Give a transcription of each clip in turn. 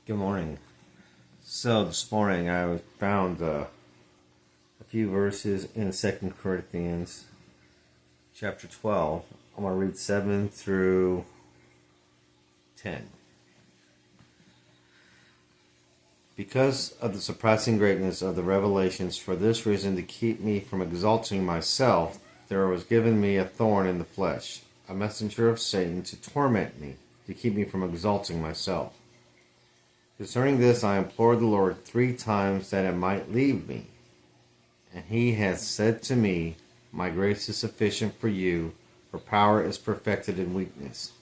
Good morning. So this morning I found a few verses in 2 Corinthians chapter 12. I'm going to read 7 through 10. Because of the surpassing greatness of the revelations, for this reason, to keep me from exalting myself, there was given me a thorn in the flesh, a messenger of Satan to torment me, to keep me from exalting myself. Concerning this, I implored the Lord 3 times that it might leave me. And he has said to me, My grace is sufficient for you, for power is perfected in weakness.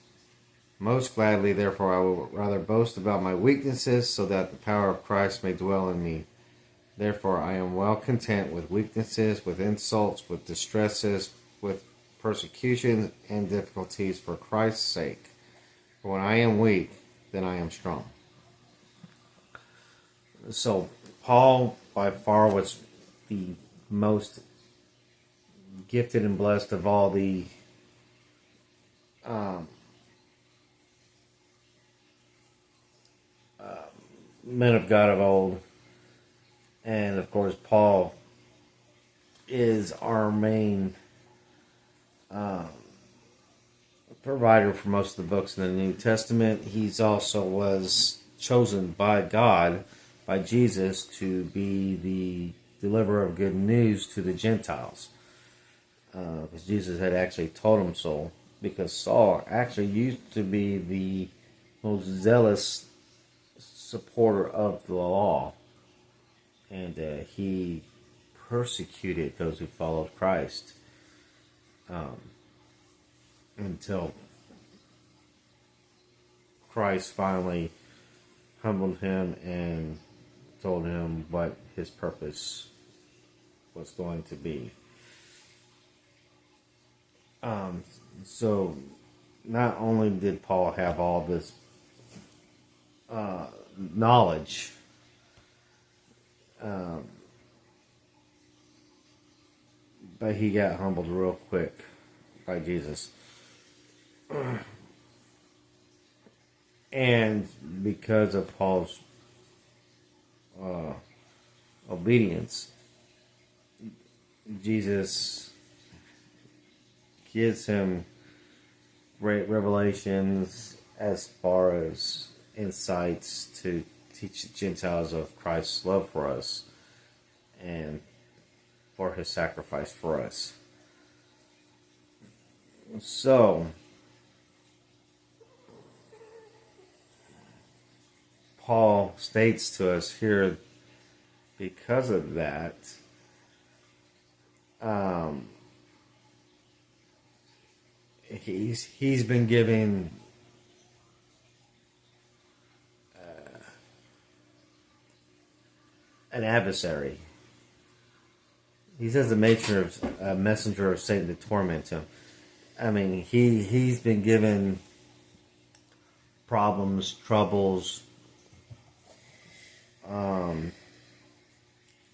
Most gladly, therefore, I will rather boast about my weaknesses, so that the power of Christ may dwell in me. Therefore, I am well content with weaknesses, with insults, with distresses, with persecution and difficulties for Christ's sake. For when I am weak, then I am strong. So, Paul, by far, was the most gifted and blessed of all the men of God of old. And of course, Paul is our main provider for most of the books in the New Testament. He's also was chosen by God, by Jesus, to be the deliverer of good news to the Gentiles. Because Jesus had actually told him so. Because Saul actually used to be the most zealous supporter of the law, and he persecuted those who followed Christ until Christ finally humbled him and told him what his purpose was going to be. So not only did Paul have all this knowledge, but he got humbled real quick by Jesus. And because of Paul's obedience, Jesus gives him great revelations as far as insights to teach the Gentiles of Christ's love for us and for his sacrifice for us. So, Paul states to us here, because of that, he's been given an adversary. He says the nature of a messenger of Satan to torment him. I mean, he's been given problems, troubles,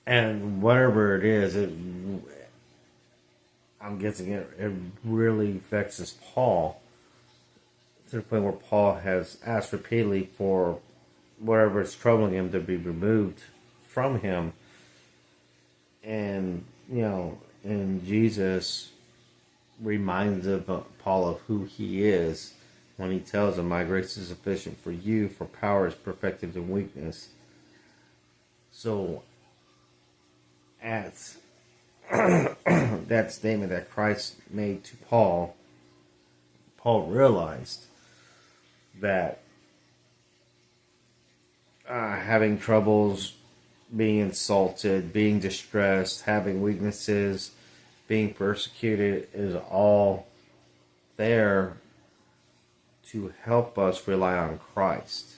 and whatever it is, I'm guessing it really vexes Paul to the point where Paul has asked repeatedly for whatever is troubling him to be removed from him. And, and Jesus reminds Paul of who he is when he tells him, My grace is sufficient for you, for power is perfected in weakness. So, at that statement that Christ made to Paul, Paul realized that having troubles, being insulted, being distressed, having weaknesses, being persecuted is all there to help us rely on Christ,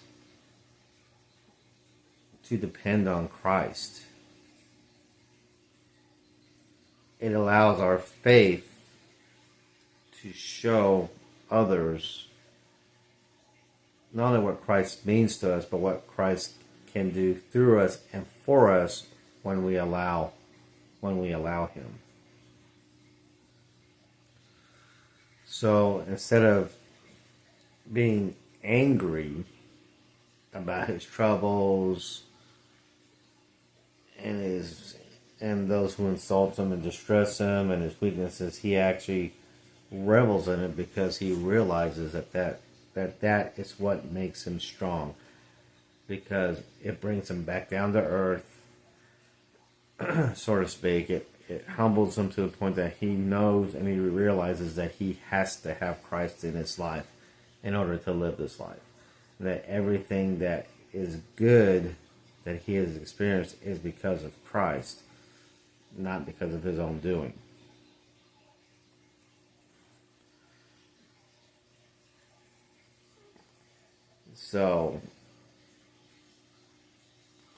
to depend on Christ. It allows our faith to show others not only what Christ means to us, but what Christ can do through us and for us when we allow him. So instead of being angry about his troubles and those who insult him and distress him and his weaknesses. He actually revels in it because he realizes that is what makes him strong, because it brings him back down to earth, so to speak. It humbles him to the point that he knows and he realizes that he has to have Christ in his life in order to live this life. That everything that is good that he has experienced is because of Christ, not because of his own doing. So,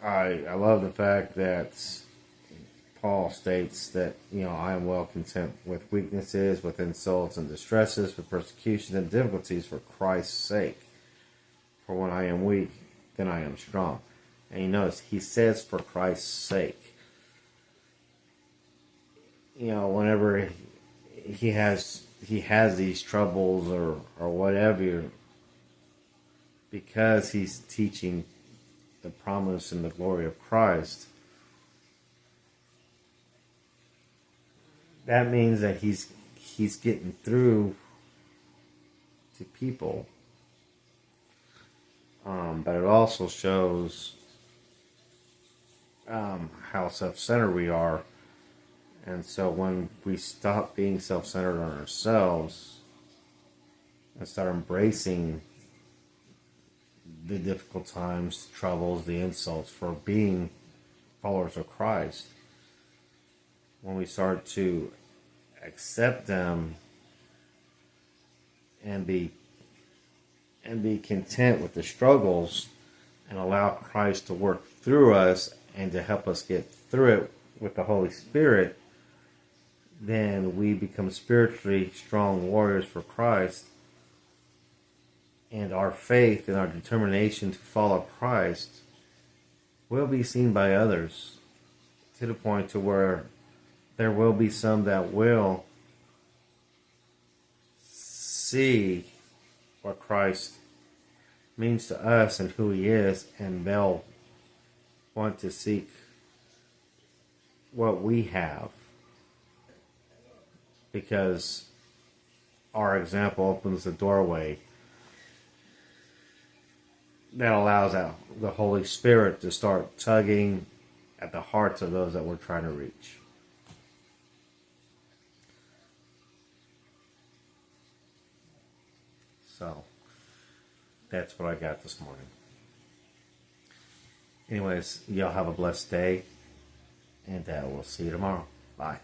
I love the fact that Paul states that, I am well content with weaknesses, with insults and distresses, with persecutions and difficulties for Christ's sake. For when I am weak, then I am strong. And you notice, he says for Christ's sake. Whenever he has these troubles or whatever, because he's teaching the promise and the glory of Christ, that means that he's getting through to people. But it also shows how self-centered we are. And so when we stop being self-centered on ourselves and start embracing the difficult times, the troubles, the insults for being followers of Christ, when we start to accept them and be content with the struggles and allow Christ to work through us and to help us get through it with the Holy Spirit, then we become spiritually strong warriors for Christ. And our faith and our determination to follow Christ will be seen by others, to the point to where there will be some that will see what Christ means to us and who he is, and they'll want to seek what we have, because our example opens the doorway that allows out the Holy Spirit to start tugging at the hearts of those that we're trying to reach. So, that's what I got this morning. Anyways, y'all have a blessed day, and we'll see you tomorrow. Bye.